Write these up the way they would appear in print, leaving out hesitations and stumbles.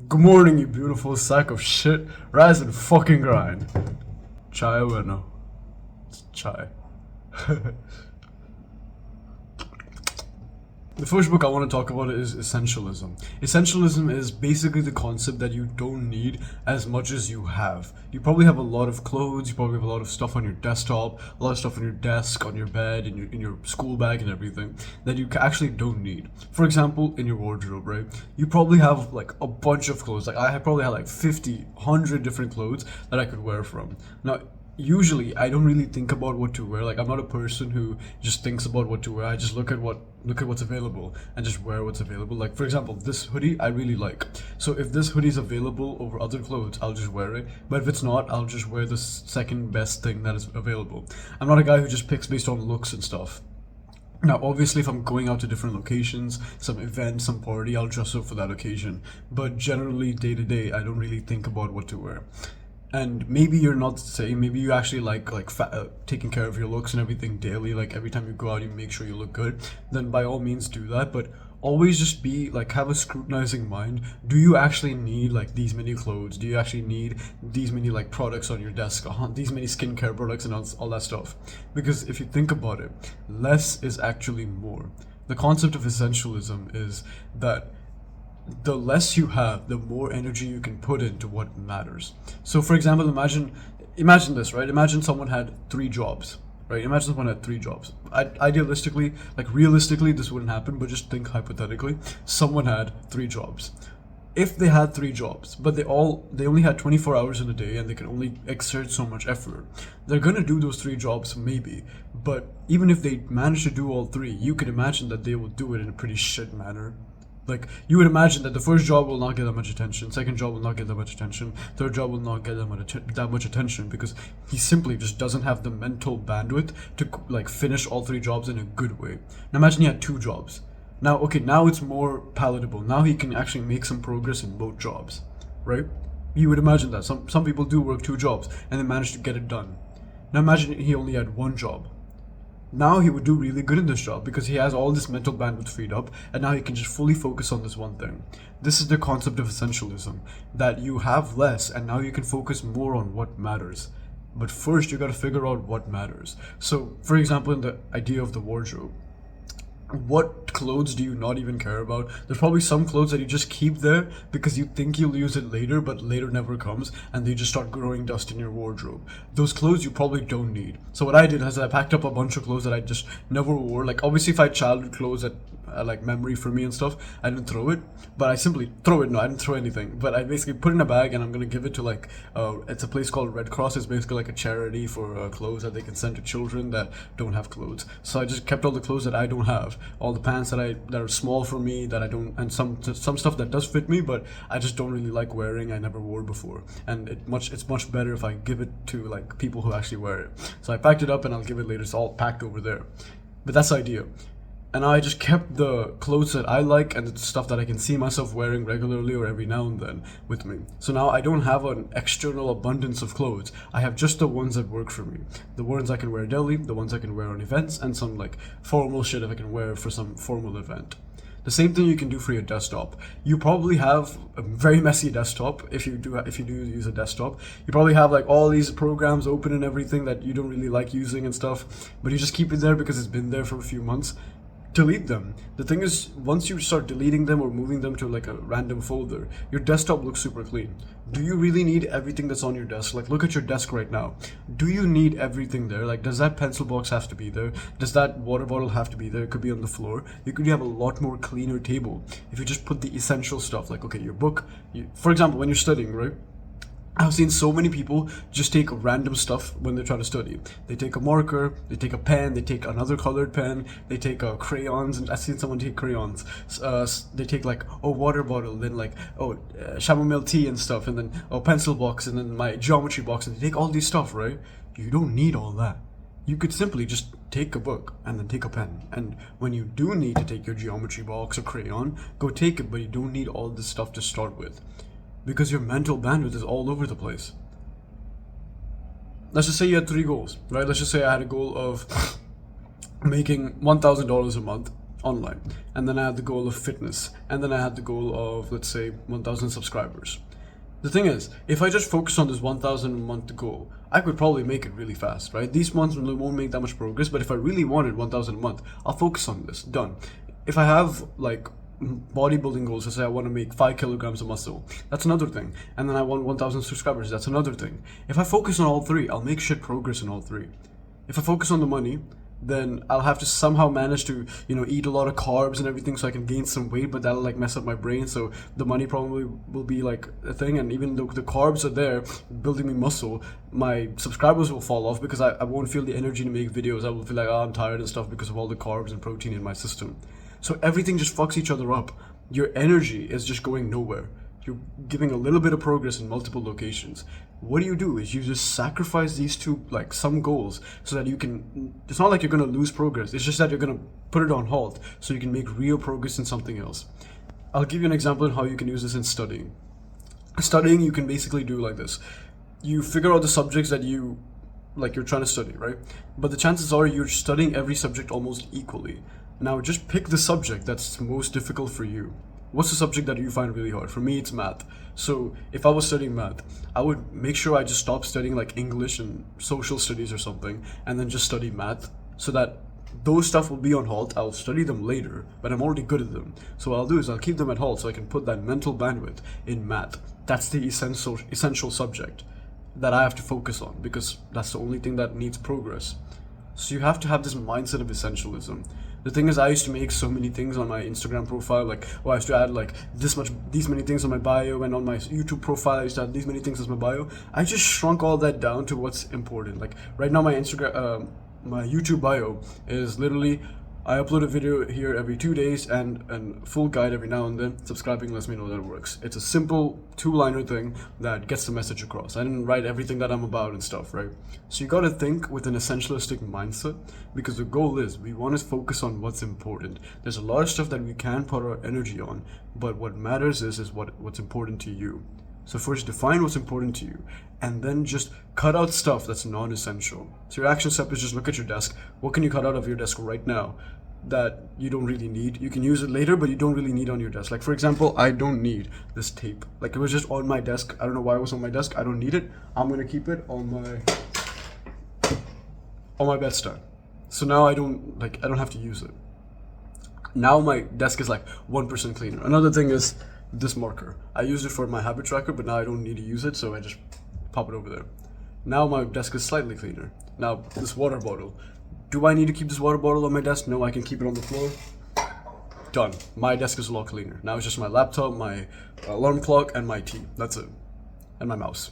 Good morning, you beautiful sack of shit. Rise and fucking grind. Chai bueno. It's chai. The first book I want to talk about is Essentialism. Essentialism is basically the concept that you don't need as much as you have. You probably have a lot of clothes, you probably have a lot of stuff on your desktop, a lot of stuff on your desk, on your bed, in your school bag and everything that you actually don't need. For example, in your wardrobe, right? You probably have like a bunch of clothes. Like I probably had like 50, 100 different clothes that I could wear from. Now, usually I don't really think about what to wear. Like I'm not a person who just thinks about what to wear. I just look at what's available and just wear what's available. Like for example, this hoodie I really like. So if this hoodie is available over other clothes, I'll just wear it. But if it's not, I'll just wear the second best thing that is available. I'm not a guy who just picks based on looks and stuff. Now, obviously, if I'm going out to different locations, some event, some party, I'll dress up for that occasion. But generally, day to day, I don't really think about what to wear. And maybe you're not the same. Maybe you actually like taking care of your looks and everything daily. Like every time you go out, you make sure you look good. Then by all means do that. But always just be like have a scrutinizing mind. Do you actually need like these many clothes? Do you actually need these many like products on your desk? These many skincare products and all that stuff? Because if you think about it, less is actually more. The concept of essentialism is that the less you have, the more energy you can put into what matters. So, for example, imagine this, right? Imagine someone had three jobs, right? Imagine someone had three jobs. Idealistically, like realistically, this wouldn't happen, but just think hypothetically. Someone had three jobs. If they had three jobs, but they only had 24 hours in a day and they can only exert so much effort, they're gonna do those three jobs maybe. But even if they manage to do all three, you can imagine that they will do it in a pretty shit manner. Like you would imagine that the first job will not get that much attention, second job will not get that much attention, third job will not get that much attention because he simply just doesn't have the mental bandwidth to like finish all three jobs in a good way. Now imagine he had two jobs. Now okay, now it's more palatable. Now he can actually make some progress in both jobs, right? You would imagine that some people do work two jobs and they manage to get it done. Now imagine he only had one job. Now he would do really good in this job because he has all this mental bandwidth freed up and now he can just fully focus on this one thing. This is the concept of essentialism, that you have less and now you can focus more on what matters. But first you gotta figure out what matters. So, for example, in the idea of the wardrobe, what clothes do you not even care about? There's probably some clothes that you just keep there because you think you'll use it later, but later never comes, and they just start growing dust in your wardrobe. Those clothes you probably don't need. So what I did is I packed up a bunch of clothes that I just never wore. Like obviously, if I had childhood clothes that like memory for me and stuff, I didn't throw it, but I simply throw it. No, I didn't throw anything, but I basically put it in a bag and I'm gonna give it to like it's a place called Red Cross. It's basically like a charity for clothes that they can send to children that don't have clothes. So I just kept all the clothes that I don't have, all the pants that are small for me that I don't, and some stuff that does fit me, but I just don't really like wearing. I never wore before, and it's much better if I give it to like people who actually wear it. So I packed it up and I'll give it later. It's all packed over there, but that's the idea. And I just kept the clothes that I like and the stuff that I can see myself wearing regularly or every now and then with me. So now I don't have an external abundance of clothes. I have just the ones that work for me. The ones I can wear daily, the ones I can wear on events, and some like formal shit if I can wear for some formal event. The same thing you can do for your desktop. You probably have a very messy desktop if you do use a desktop. You probably have like all these programs open and everything that you don't really like using and stuff, but you just keep it there because it's been there for a few months. Delete them. The thing is, once you start deleting them or moving them to like a random folder, your desktop looks super clean. Do you really need everything that's on your desk? Like, look at your desk right now. Do you need everything there? Like, does that pencil box have to be there? Does that water bottle have to be there? It could be on the floor. You could have a lot more cleaner table if you just put the essential stuff. Like, okay, your book. For example, when you're studying, right? I've seen so many people just take random stuff when they're trying to study. They take a marker, they take a pen, they take another colored pen, they take crayons, and I've seen someone take crayons. They take like water bottle, then like chamomile tea and stuff, and then pencil box, and then my geometry box, and they take all these stuff, right? You don't need all that. You could simply just take a book and then take a pen. And when you do need to take your geometry box or crayon, go take it, but you don't need all this stuff to start with. Because your mental bandwidth is all over the place. Let's just say you had three goals, right? Let's just say I had a goal of making $1,000 a month online, and then I had the goal of fitness, and then I had the goal of, let's say, 1,000 subscribers. The thing is, if I just focus on this 1,000 a month goal, I could probably make it really fast, right? These months won't make that much progress, but if I really wanted 1,000 a month, I'll focus on this. Done. If I have like bodybuilding goals, let's say I want to make 5 kilograms of muscle, that's another thing. And then I want 1,000 subscribers, that's another thing. If I focus on all three, I'll make shit progress in all three. If I focus on the money, then I'll have to somehow manage to, eat a lot of carbs and everything so I can gain some weight, but that'll like mess up my brain. So the money probably will be like a thing. And even though the carbs are there building me muscle, my subscribers will fall off because I won't feel the energy to make videos. I will feel like, oh, I'm tired and stuff because of all the carbs and protein in my system. So everything just fucks each other up. Your energy is just going nowhere. You're giving a little bit of progress in multiple locations. What do is you just sacrifice these two, like some goals, so that you can, it's not like you're going to lose progress, it's just that you're going to put it on halt so you can make real progress in something else. I'll give you an example of how you can use this in studying. Studying, you can basically do like this. You figure out the subjects that you're trying to study, right? But the chances are you're studying every subject almost equally. Now just pick the subject that's most difficult for you. What's the subject that you find really hard? For me, it's math. So if I was studying math, I would make sure I just stop studying like English and social studies or something, and then just study math, so that those stuff will be on halt. I'll study them later, but I'm already good at them. So what I'll do is I'll keep them at halt so I can put that mental bandwidth in math. That's the essential subject that I have to focus on, because that's the only thing that needs progress. So you have to have this mindset of essentialism. The thing is, I used to make so many things on my Instagram profile, like, I used to add like these many things on my bio, and on my YouTube profile I used to add these many things as my bio. I just shrunk all that down to what's important. Like right now, my my YouTube bio is literally, I upload a video here every 2 days and full guide every now and then. Subscribing lets me know that it works. It's a simple 2-liner thing that gets the message across. I didn't write everything that I'm about and stuff, right? So you gotta think with an essentialistic mindset, because the goal is we want to focus on what's important. There's a lot of stuff that we can put our energy on, but what matters is what's important to you. So first define what's important to you, and then just cut out stuff that's non-essential. So your action step is just look at your desk. What can you cut out of your desk right now that you don't really need? You can use it later, but you don't really need on your desk. Like for example, I don't need this tape. Like it was just on my desk. I don't know why it was on my desk. I don't need it. I'm gonna keep it on my bedstand. So now I don't have to use it. Now my desk is like 1% cleaner. Another thing is this marker. I used it for my habit tracker, but now I don't need to use it, so I just pop it over there. Now my desk is slightly cleaner. Now this water bottle. Do I need to keep this water bottle on my desk? No, I can keep it on the floor. Done. My desk is a lot cleaner. Now it's just my laptop, my alarm clock, and my tea. That's it. And my mouse.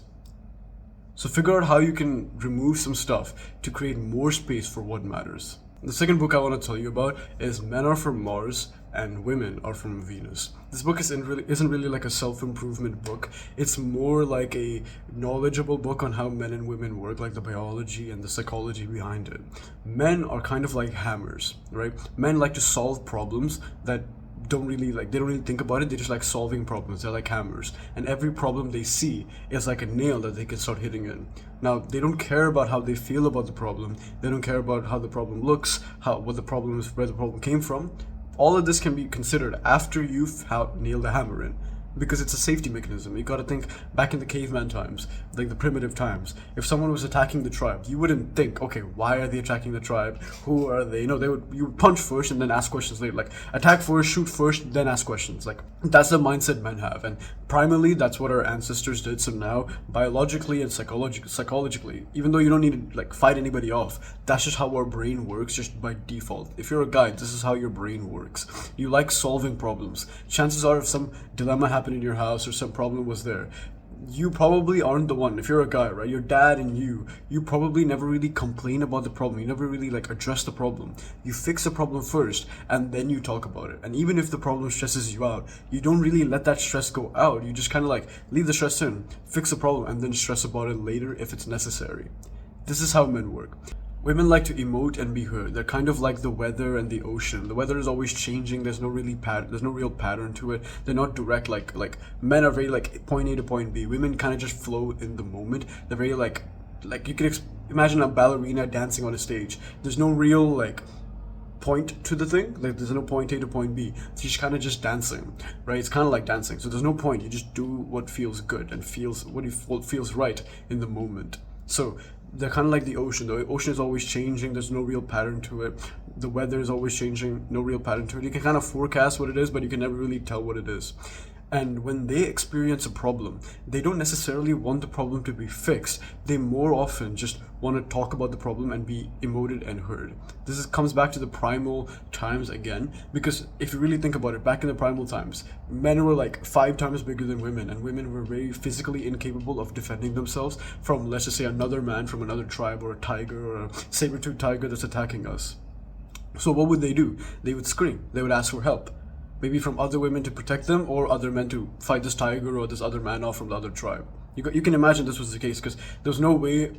So figure out how you can remove some stuff to create more space for what matters. The second book I want to tell you about is Men Are From Mars and Women Are From Venus. This book isn't really like a self-improvement book. It's more like a knowledgeable book on how men and women work, like the biology and the psychology behind it. Men are kind of like hammers, right? Men like to solve problems that they don't really think about it. They just like solving problems. They're like hammers, and every problem they see is like a nail that they can start hitting in. Now they don't care about how they feel about the problem. They don't care about how the problem looks, what the problem is, where the problem came from. All of this can be considered after you've nailed the hammer in, because it's a safety mechanism. You gotta think back in the caveman times, like the primitive times. If someone was attacking the tribe, you wouldn't think, okay, why are they attacking the tribe? Who are they? You would punch first and then ask questions later. Like attack first, shoot first, then ask questions. Like that's the mindset men have, and primarily that's what our ancestors did. So now, biologically and psychologically, even though you don't need to like fight anybody off, that's just how our brain works, just by default. If you're a guy, this is how your brain works. You like solving problems. Chances are, if some dilemma happened in your house or some problem was there, you probably aren't the one. If you're a guy, right, your dad and you probably never really complain about the problem. You never really like address the problem. You fix the problem first and then you talk about it. And even if the problem stresses you out, you don't really let that stress go out. You just kind of like leave the stress in, fix the problem, and then stress about it later if it's necessary. This is how men work. Women like to emote and be heard. They're kind of like the weather and the ocean. The weather is always changing. There's no real pattern to it. They're not direct like men are very like point A to point B. Women kind of just flow in the moment. They're very like you can imagine a ballerina dancing on a stage. There's no real point to the thing. Like there's no point A to point B. She's kind of just dancing, right? It's kind of like dancing. So there's no point. You just do what feels good and what feels right in the moment. So they're kind of like the ocean. The ocean is always changing. There's no real pattern to it. The weather is always changing. No real pattern to it. You can kind of forecast what it is, but you can never really tell what it is. And when they experience a problem, they don't necessarily want the problem to be fixed. They more often just want to talk about the problem and be emoted and heard. Comes back to the primal times again, because if you really think about it, back in the primal times, men were like 5 times bigger than women, and women were very physically incapable of defending themselves from, let's just say, another man from another tribe, or a tiger, or a saber-toothed tiger that's attacking us. So what would they do? They would scream. They would ask for help. Maybe from other women to protect them, or other men to fight this tiger or this other man off from the other tribe. You can imagine this was the case, because there was no way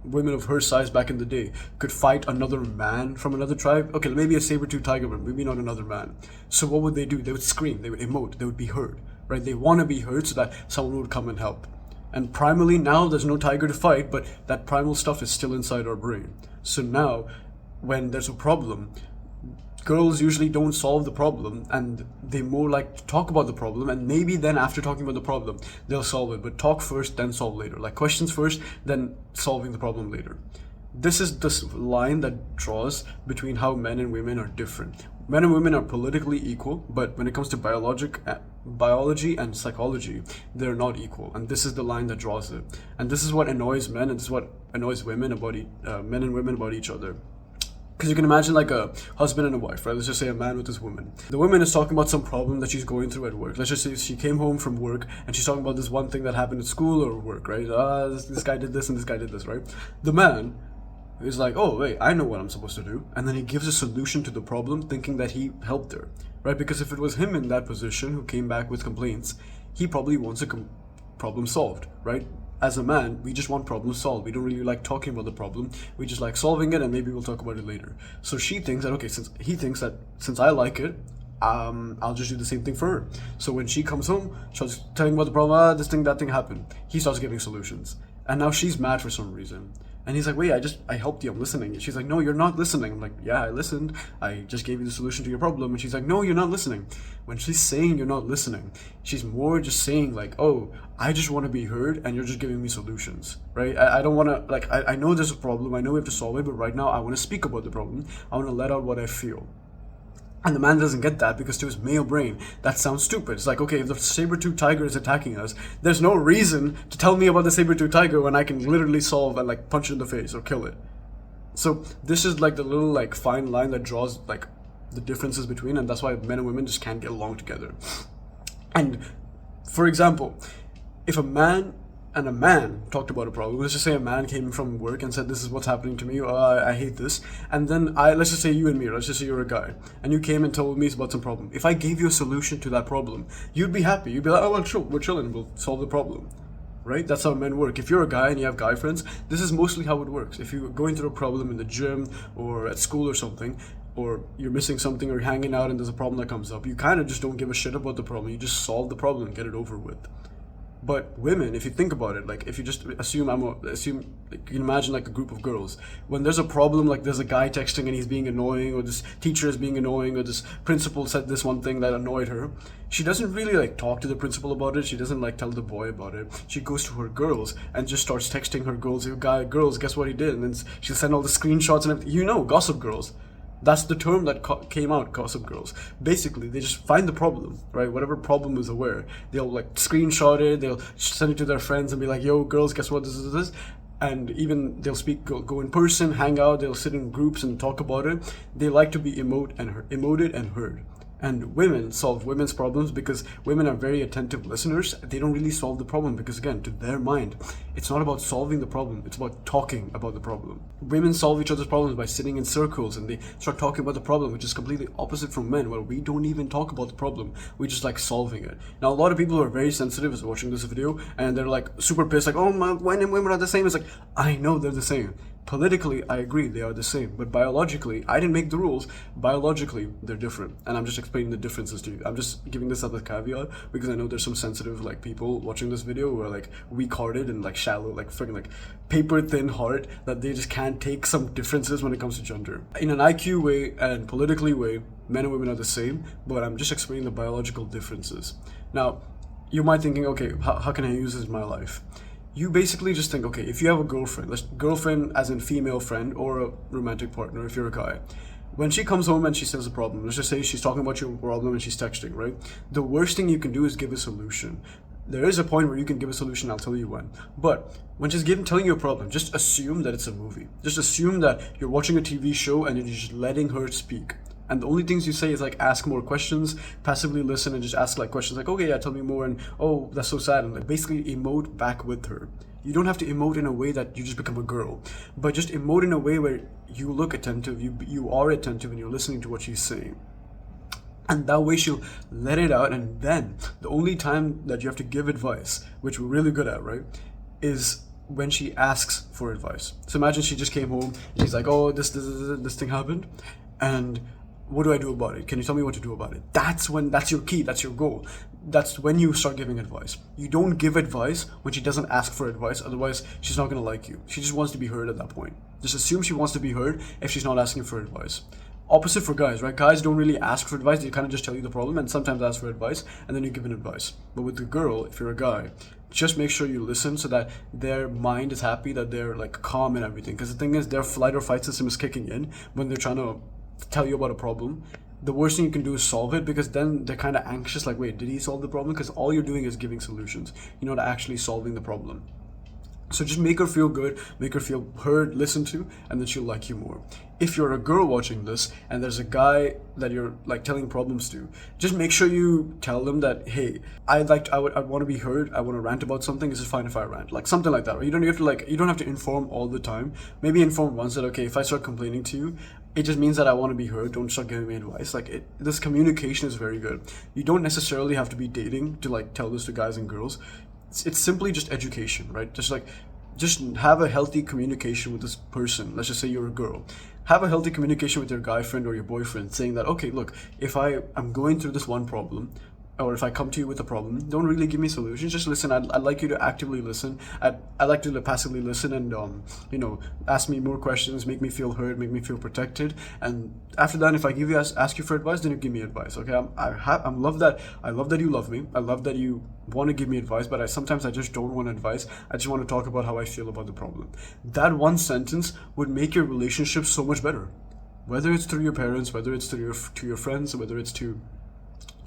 women of her size back in the day could fight another man from another tribe. Okay, maybe a saber-toothed tiger, but maybe not another man. So what would they do? They would scream, they would emote, they would be heard, right? They want to be heard so that someone would come and help. And primally now there's no tiger to fight, but that primal stuff is still inside our brain. So now when there's a problem, girls usually don't solve the problem, and they more like to talk about the problem, and maybe then after talking about the problem they'll solve it. But talk first, then solve later. Like questions first, then solving the problem later. This is this line that draws between how men and women are different. Men and women are politically equal, but when it comes to biology and psychology, they're not equal. And this is the line that draws it. And this is what annoys men, and this is what annoys women about men and women about each other. Because you can imagine like a husband and a wife, right? Let's just say a man with his woman. The woman is talking about some problem that she's going through at work. Let's just say she came home from work and she's talking about this one thing that happened at school or work, right? This guy did this and this guy did this, right? The man is like, oh, wait, I know what I'm supposed to do. And then he gives a solution to the problem thinking that he helped her, right? Because if it was him in that position who came back with complaints, he probably wants a problem solved, right? As a man, we just want problems solved. We don't really like talking about the problem. We just like solving it, and maybe we'll talk about it later. So she thinks that, okay, since I like it, I'll just do the same thing for her. So when she comes home, she's telling about the problem, this thing, that thing happened. He starts giving solutions. And now she's mad for some reason. And he's like, wait, I helped you, I'm listening. And she's like, no, you're not listening. I'm like, yeah, I listened. I just gave you the solution to your problem. And she's like, no, you're not listening. When she's saying you're not listening, she's more just saying like, oh, I just want to be heard and you're just giving me solutions, right? I don't want to, like, I know there's a problem. I know we have to solve it, but right now I want to speak about the problem. I want to let out what I feel. And the man doesn't get that, because to his male brain, that sounds stupid. It's like, okay, if the saber-toothed tiger is attacking us, there's no reason to tell me about the saber-toothed tiger when I can literally solve and like punch it in the face or kill it. So this is like the little like fine line that draws like the differences between, and that's why men and women just can't get along together. And for example, if a man and a man talked about a problem, let's just say a man came from work and said, this is what's happening to me, I hate this, and then let's just say you and me, let's just say you're a guy, and you came and told me about some problem. If I gave you a solution to that problem, you'd be happy. You'd be like, oh well, sure, we're chilling, we'll solve the problem. Right? That's how men work. If you're a guy and you have guy friends, this is mostly how it works. If you're going through a problem in the gym or at school or something, or you're missing something, or you're hanging out and there's a problem that comes up, you kind of just don't give a shit about the problem. You just solve the problem and get it over with. But women, if you think about it, like if you just assume like, you can imagine like a group of girls. When there's a problem, like there's a guy texting and he's being annoying, or this teacher is being annoying, or this principal said this one thing that annoyed her, she doesn't really like talk to the principal about it. She doesn't like tell the boy about it. She goes to her girls and just starts texting her girls, girls, guess what he did? And then she'll send all the screenshots and everything. You know, Gossip Girls. That's the term that came out, Gossip Girls. Basically, they just find the problem, right? Whatever problem is aware, they'll like screenshot it, they'll send it to their friends and be like, yo, girls, guess what, this is this. And even they'll go in person, hang out, they'll sit in groups and talk about it. They like to be emoted and heard. And women solve women's problems because women are very attentive listeners. They don't really solve the problem because, again, to their mind, it's not about solving the problem. It's about talking about the problem. Women solve each other's problems by sitting in circles and they start talking about the problem, which is completely opposite from men, where we don't even talk about the problem. We just like solving it. Now, a lot of people are very sensitive as watching this video and they're like super pissed, like, oh, men and women are the same. It's like, I know they're the same. Politically, I agree, they are the same. But biologically, I didn't make the rules. Biologically, they're different. And I'm just explaining the differences to you. I'm just giving this as a caveat because I know there's some sensitive like people watching this video who are like weak-hearted and like shallow, like freaking like paper-thin heart, that they just can't take some differences when it comes to gender. In an IQ way and politically way, men and women are the same, but I'm just explaining the biological differences. Now, you might be thinking, okay, how can I use this in my life? You basically just think, okay, if you have a girlfriend as in female friend or a romantic partner, if you're a guy, when she comes home and she says a problem, let's just say she's talking about your problem and she's texting, right? The worst thing you can do is give a solution. There is a point where you can give a solution, I'll tell you when. But when she's telling you a problem, just assume that it's a movie. Just assume that you're watching a TV show and you're just letting her speak. And the only things you say is like ask more questions, passively listen, and just ask like questions like, okay, yeah, tell me more, and oh, that's so sad, and like basically emote back with her. You don't have to emote in a way that you just become a girl, but just emote in a way where you look attentive, you are attentive, and you're listening to what she's saying. And that way she'll let it out, and then the only time that you have to give advice, which we're really good at, right, is when she asks for advice. So imagine she just came home, and she's like, oh, this thing happened, and what do I do about it? Can you tell me what to do about it? That's your key, that's your goal. That's when you start giving advice. You don't give advice when she doesn't ask for advice, otherwise she's not gonna like you. She just wants to be heard at that point. Just assume she wants to be heard if she's not asking for advice. Opposite for guys, right? Guys don't really ask for advice, they kind of just tell you the problem and sometimes ask for advice and then you give an advice. But with the girl, if you're a guy, just make sure you listen so that their mind is happy, that they're like calm and everything. Because the thing is, their flight or fight system is kicking in when they're trying to tell you about a problem. The worst thing you can do is solve it, because then they're kind of anxious, like, wait, did he solve the problem? Because all you're doing is giving solutions, you're not actually solving the problem. So just make her feel good, make her feel heard, listened to, and then she'll like you more. If you're a girl watching this and there's a guy that you're like telling problems to, just make sure you tell them that, hey, I want to be heard, I want to rant about something, is it fine if I rant? Like something like that. Or you don't have to inform all the time. Maybe inform once that, okay, if I start complaining to you, it just means that I want to be heard. Don't start giving me advice. This communication is very good. You don't necessarily have to be dating to like tell this to guys and girls. It's simply just education, right? Just have a healthy communication with this person. Let's just say you're a girl. Have a healthy communication with your guy friend or your boyfriend, saying that, okay, look, if I'm going through this one problem, or if I come to you with a problem, don't really give me solutions, just listen. I'd like you to actively listen. I'd like to passively listen and ask me more questions, make me feel heard, make me feel protected. And after that, if I ask you for advice, then you give me advice. Okay, I love that you love me. I love that you want to give me advice, but sometimes I just don't want advice. I just want to talk about how I feel about the problem. That one sentence would make your relationship so much better. Whether it's through your parents, whether it's to your friends, whether it's to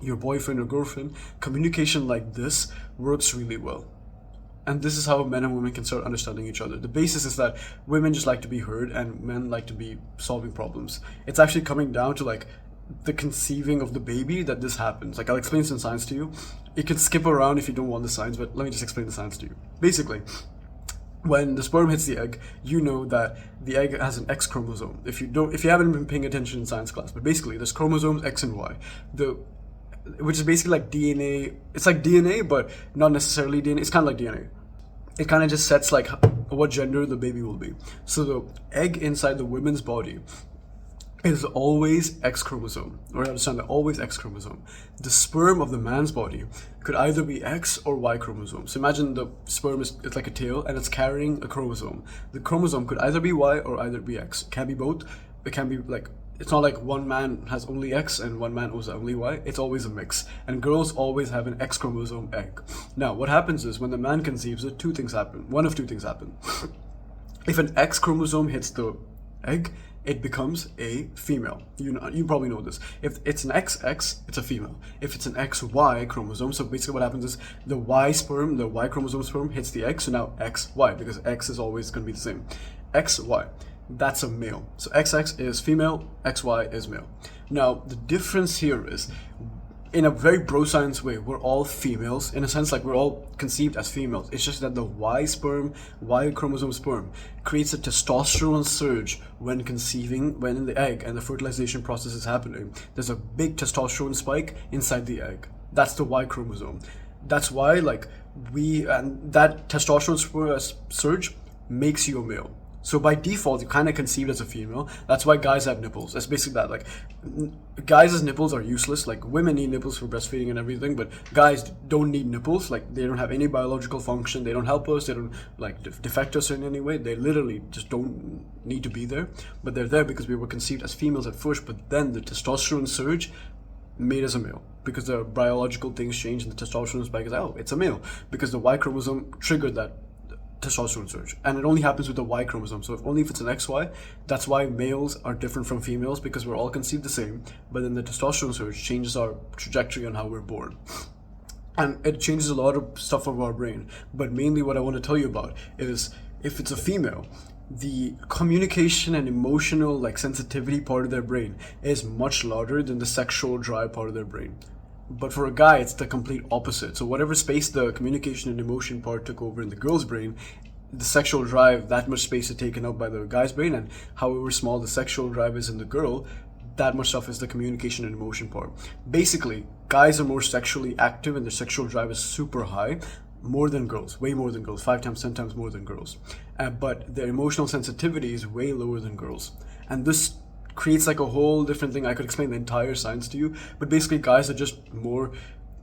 your boyfriend or girlfriend, communication like this works really well. And this is how men and women can start understanding each other. The basis is that women just like to be heard and men like to be solving problems. It's actually coming down to like the conceiving of the baby that this happens. Like, I'll explain some science to you. You can skip around if you don't want the science, but let me just explain the science to you. Basically, when the sperm hits the egg, you know that the egg has an X chromosome. If you haven't been paying attention in science class, but basically there's chromosomes X and Y. Which is basically like DNA. It's like DNA, but not necessarily DNA. It's kind of like DNA. It kind of just sets like what gender the baby will be. So the egg inside the woman's body is always X chromosome. Or understand that, always X chromosome. The sperm of the man's body could either be X or Y chromosome. So imagine the sperm it's like a tail and it's carrying a chromosome. The chromosome could either be Y or either be X. It can be both. It can be like, it's not like one man has only X and one man has only Y. It's always a mix. And girls always have an X chromosome egg. Now, what happens is when the man conceives it, two things happen. One of two things happen. If an X chromosome hits the egg, it becomes a female. You probably know this. If it's an XX, it's a female. If it's an XY chromosome, so basically what happens is the Y chromosome sperm hits the X, so now XY, because X is always going to be the same. XY. That's a male. So XX is female, XY is male. Now, the difference here is, in a very bro science way, we're all females. In a sense, like, we're all conceived as females. It's just that the Y chromosome sperm creates a testosterone surge when conceiving, when in the egg and the fertilization process is happening. There's a big testosterone spike inside the egg. That's the Y chromosome. That's why, like, and that testosterone surge makes you a male. So by default, you're kind of conceived as a female. That's why guys have nipples. That's basically that. Like, guys' nipples are useless. Like, women need nipples for breastfeeding and everything, but guys don't need nipples. Like, they don't have any biological function. They don't help us. They don't like defect us in any way. They literally just don't need to be there. But they're there because we were conceived as females at first. But then the testosterone surge made us a male because the biological things changed and the testosterone spike is oh, it's a male because the Y chromosome triggered that testosterone surge, and it only happens with the Y chromosome. So if only if it's an XY, that's why males are different from females, because we're all conceived the same, but then the testosterone surge changes our trajectory on how we're born, and it changes a lot of stuff of our brain. But mainly what I want to tell you about is if it's a female, the communication and emotional like sensitivity part of their brain is much larger than the sexual drive part of their brain. But for a guy, it's the complete opposite. So whatever space the communication and emotion part took over in the girl's brain, the sexual drive, that much space is taken up by the guy's brain, and however small the sexual drive is in the girl, that much stuff is the communication and emotion part. Basically, guys are more sexually active and their sexual drive is super high, more than girls, way more than girls, 5 times, 10 times more than girls. But their emotional sensitivity is way lower than girls. And this creates like a whole different thing. I could explain the entire science to you, but basically guys are just more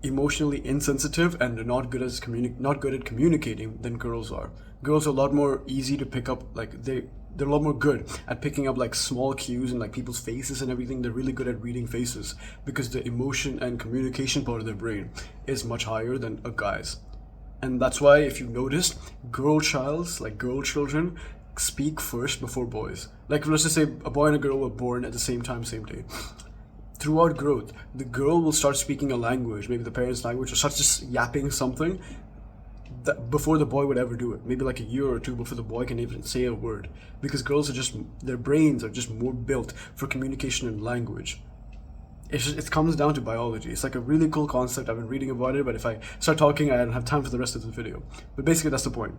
emotionally insensitive and not good at communicating than girls are. Girls are a lot more easy to pick up, like they're a lot more good at picking up like small cues and like people's faces and everything. They're really good at reading faces because the emotion and communication part of their brain is much higher than a guy's. And that's why if you noticed, girl children speak first before boys. Like let's just say a boy and a girl were born at the same time, same day. Throughout growth, the girl will start speaking a language, maybe the parents' language, or start just yapping something that before the boy would ever do it. Maybe like a year or two before the boy can even say a word. Because girls are just, their brains are just more built for communication and language. It comes down to biology. It's like a really cool concept. I've been reading about it, but if I start talking, I don't have time for the rest of the video. But basically, that's the point.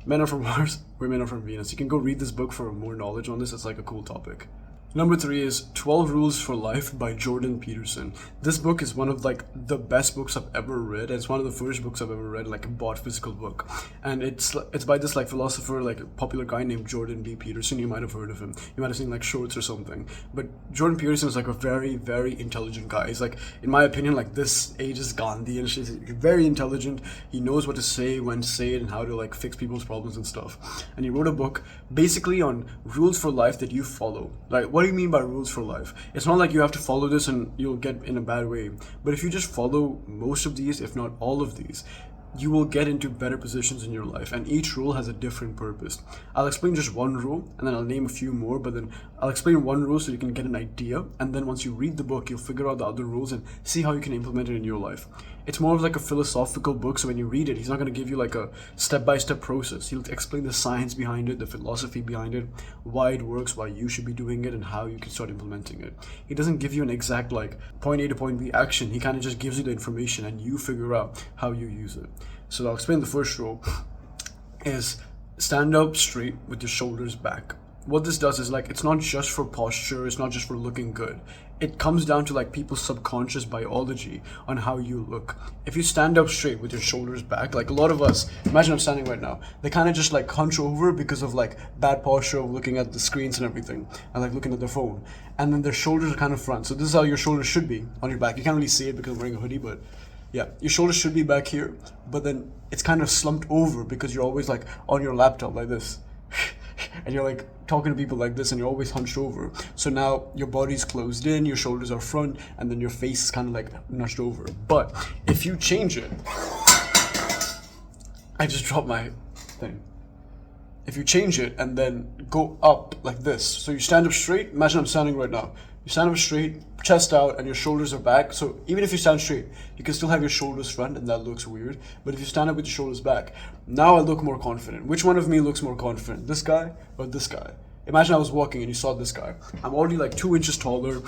Men are from Mars, women are from Venus. You can go read this book for more knowledge on this. It's like a cool topic. Number 3 is 12 Rules for Life by Jordan Peterson. This book is one of like the best books I've ever read. It's one of the first books I've ever read, like a bought physical book. And it's by this like philosopher, like a popular guy named Jordan B. Peterson. You might have heard of him. You might have seen like shorts or something. But Jordan Peterson is like a very, very intelligent guy. He's like, in my opinion, like this ages Gandhi, and he's very intelligent. He knows what to say, when to say it, and how to like fix people's problems and stuff. And he wrote a book basically on rules for life that you follow. Like, what do you mean by rules for life? It's not like you have to follow this and you'll get in a bad way. But if you just follow most of these, if not all of these, you will get into better positions in your life, and each rule has a different purpose. I'll explain just one rule and then I'll name a few more, but then I'll explain one rule so you can get an idea, and then once you read the book you'll figure out the other rules and see how you can implement it in your life. It's more of like a philosophical book, so when you read it, he's not going to give you like a step-by-step process. He'll explain the science behind it, the philosophy behind it, why it works, why you should be doing it, and how you can start implementing it. He doesn't give you an exact like point A to point B action. He kind of just gives you the information and you figure out how you use it. So I'll explain the first rule is stand up straight with your shoulders back. What this does is like, it's not just for posture, it's not just for looking good. It comes down to like people's subconscious biology on how you look. If you stand up straight with your shoulders back, like a lot of us, imagine I'm standing right now, they kind of just like hunch over because of like bad posture of looking at the screens and everything, and like looking at their phone. And then their shoulders are kind of front. So this is how your shoulders should be on your back. You can't really see it because I'm wearing a hoodie, but yeah, your shoulders should be back here, but then it's kind of slumped over because you're always like on your laptop like this. And you're like talking to people like this and you're always hunched over. So now your body's closed in, your shoulders are front, and then your face is kind of like nudged over. But if you change it, I just dropped my thing. If you change it and then go up like this, so you stand up straight, imagine I'm standing right now. You stand up straight, chest out, and your shoulders are back. So even if you stand straight, you can still have your shoulders front, and that looks weird. But if you stand up with your shoulders back, now I look more confident. Which one of me looks more confident? This guy or this guy? Imagine I was walking and you saw this guy. I'm already like 2 inches taller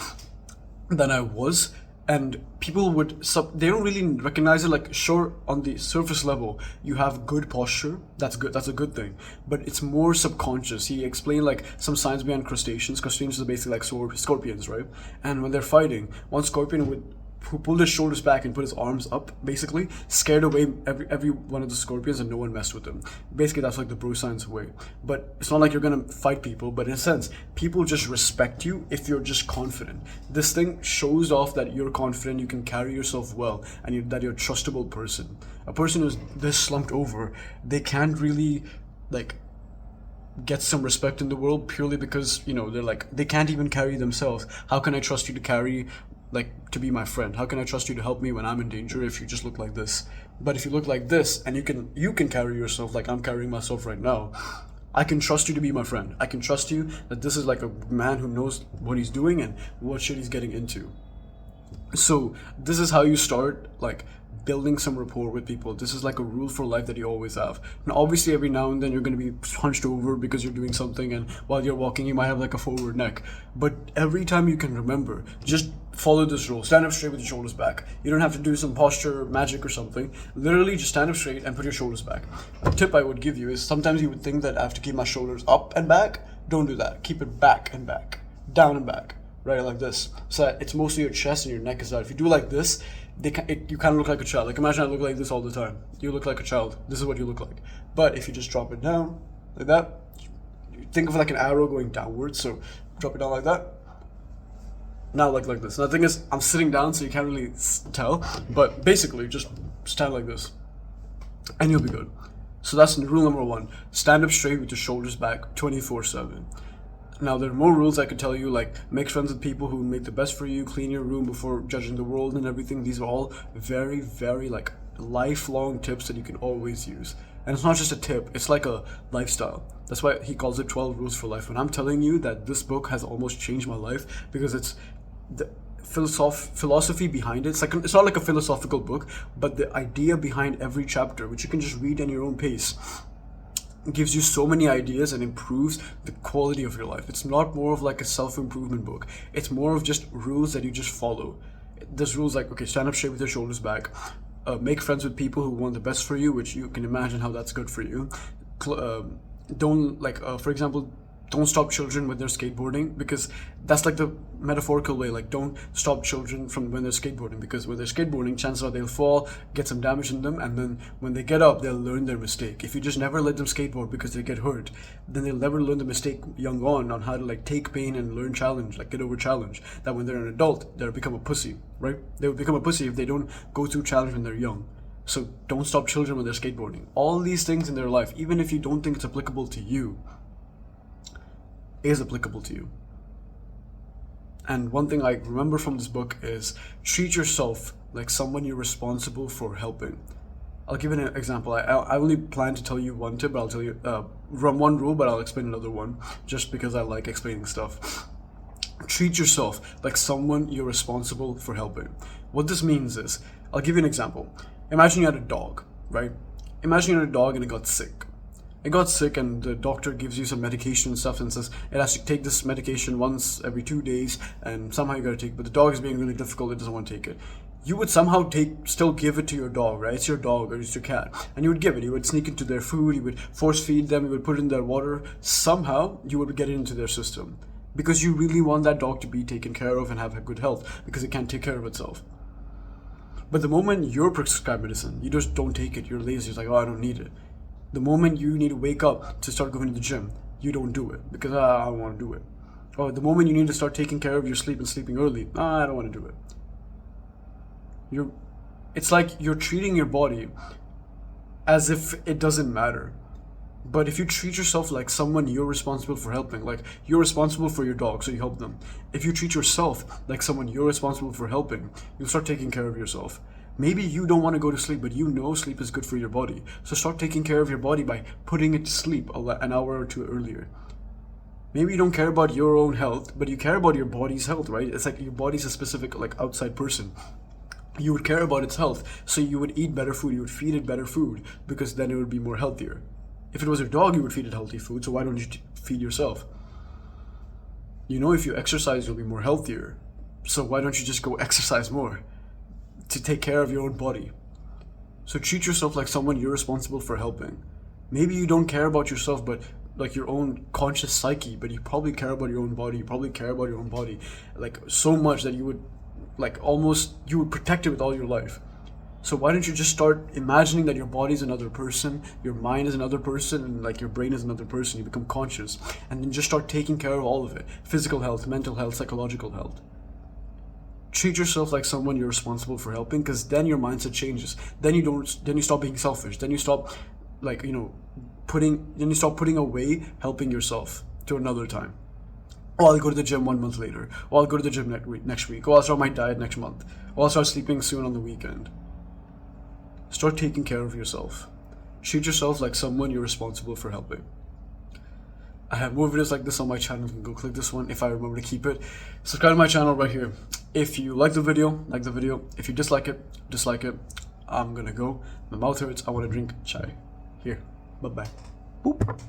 than I was. And people they don't really recognize it. Like, sure, on the surface level, you have good posture. That's good. That's a good thing. But it's more subconscious. He explained like some science behind crustaceans. Crustaceans are basically like scorpions, right? And when they're fighting, one scorpion would who pulled his shoulders back and put his arms up, basically scared away every one of the scorpions, and no one messed with him. Basically, that's like the bro science way. But it's not like you're gonna fight people, but in a sense, people just respect you if you're just confident. This thing shows off that you're confident, you can carry yourself well, and that you're a trustable person. A person who's this slumped over, they can't really like get some respect in the world purely because, you know, they're like, they can't even carry themselves. How can I trust you to carry, like, to be my friend? How can I trust you to help me when I'm in danger if you just look like this? But if you look like this and you can carry yourself like I'm carrying myself right now, I can trust you to be my friend. I can trust you that this is like a man who knows what he's doing and what shit he's getting into. So this is how you start like building some rapport with people. This is like a rule for life that you always have. Now obviously every now and then you're going to be hunched over because you're doing something, and while you're walking you might have like a forward neck, but every time you can remember, just follow this rule. Stand up straight with your shoulders back. You don't have to do some posture magic or something. Literally just stand up straight and put your shoulders back. A tip I would give you is, sometimes you would think that I have to keep my shoulders up and back. Don't do that. Keep it back and back, down and back, right, like this, so that it's mostly your chest and your neck is out. If you do like this, you kind of look like a child. Like imagine I look like this all the time. You look like a child. This is what you look like. But if you just drop it down like that, think of like an arrow going downwards. So drop it down like that. Now like this. Now the thing is, I'm sitting down, so you can't really tell. But basically, just stand like this, and you'll be good. So that's rule number 1. Stand up straight with your shoulders back 24/7. Now, there are more rules I could tell you, like make friends with people who make the best for you, clean your room before judging the world and everything. These are all very, very like lifelong tips that you can always use. And it's not just a tip, it's like a lifestyle. That's why he calls it 12 Rules for Life. When I'm telling you that this book has almost changed my life, because it's the philosophy behind it. It's not like a philosophical book, but the idea behind every chapter, which you can just read at your own pace, gives you so many ideas and improves the quality of your life. It's not more of like a self-improvement book. It's more of just rules that you just follow. There's rules like, okay, stand up straight with your shoulders back. Make friends with people who want the best for you, which you can imagine how that's good for you. Don't like, for example, don't stop children when they're skateboarding, because that's like the metaphorical way. Like, don't stop children from when they're skateboarding, because when they're skateboarding, chances are they'll fall, get some damage in them, and then when they get up, they'll learn their mistake. If you just never let them skateboard because they get hurt, then they'll never learn the mistake young on how to like take pain and learn challenge, like get over challenge. That when they're an adult, they'll become a pussy, right? They will become a pussy if they don't go through challenge when they're young. So don't stop children when they're skateboarding. All these things in their life, even if you don't think it's applicable to you, is applicable to you. And one thing I remember from this book is treat yourself like someone you're responsible for helping. I'll give you an example. I only plan to tell you one tip, but I'll tell you one rule, but I'll explain another one just because I like explaining stuff. Treat yourself like someone you're responsible for helping. What this means is, I'll give you an example. Imagine you had a dog, right? Imagine you had a dog and it got sick. It got sick and the doctor gives you some medication and stuff and says it has to take this medication once every 2 days, and somehow you gotta take it, but the dog is being really difficult, it doesn't want to take it. You would somehow still give it to your dog, right? It's your dog or it's your cat, and you would give it. You would sneak into their food, you would force feed them, you would put it in their water. Somehow you would get it into their system because you really want that dog to be taken care of and have a good health, because it can't take care of itself. But the moment you're prescribed medicine, you just don't take it. You're lazy. It's like, oh, I don't need it. The moment you need to wake up to start going to the gym, you don't do it because I don't want to do it. Or the moment you need to start taking care of your sleep and sleeping early, I don't want to do it. It's like you're treating your body as if it doesn't matter. But if you treat yourself like someone you're responsible for helping, like you're responsible for your dog, so you help them. If you treat yourself like someone you're responsible for helping, you'll start taking care of yourself. Maybe you don't want to go to sleep, but you know sleep is good for your body. So start taking care of your body by putting it to sleep an hour or two earlier. Maybe you don't care about your own health, but you care about your body's health, right? It's like your body's a specific like outside person. You would care about its health, so you would eat better food, you would feed it better food, because then it would be more healthier. If it was your dog, you would feed it healthy food, so why don't you feed yourself? You know if you exercise, you'll be more healthier, so why don't you just go exercise more to take care of your own body? So treat yourself like someone you're responsible for helping. Maybe you don't care about yourself, but like your own conscious psyche, but you probably care about your own body. You probably care about your own body like so much that you would like almost you would protect it with all your life. So why don't you just start imagining that your body is another person, your mind is another person, and like your brain is another person. You become conscious, and then just start taking care of all of it: physical health, mental health, psychological health. Treat yourself like someone you're responsible for helping, because then your mindset changes. Then you stop being selfish. Then you stop, like, then you stop putting away helping yourself to another time. Oh, I'll go to the gym 1 month later. Oh, I'll go to the gym next week. Oh, I'll start my diet next month. Oh, I'll start sleeping soon on the weekend. Start taking care of yourself. Treat yourself like someone you're responsible for helping. I have more videos like this on my channel. You can go click this one if I remember to keep it. Subscribe to my channel right here. If you like the video, like the video. If you dislike it, dislike it. I'm gonna go. My mouth hurts. I want to drink chai. Here. Bye-bye. Boop.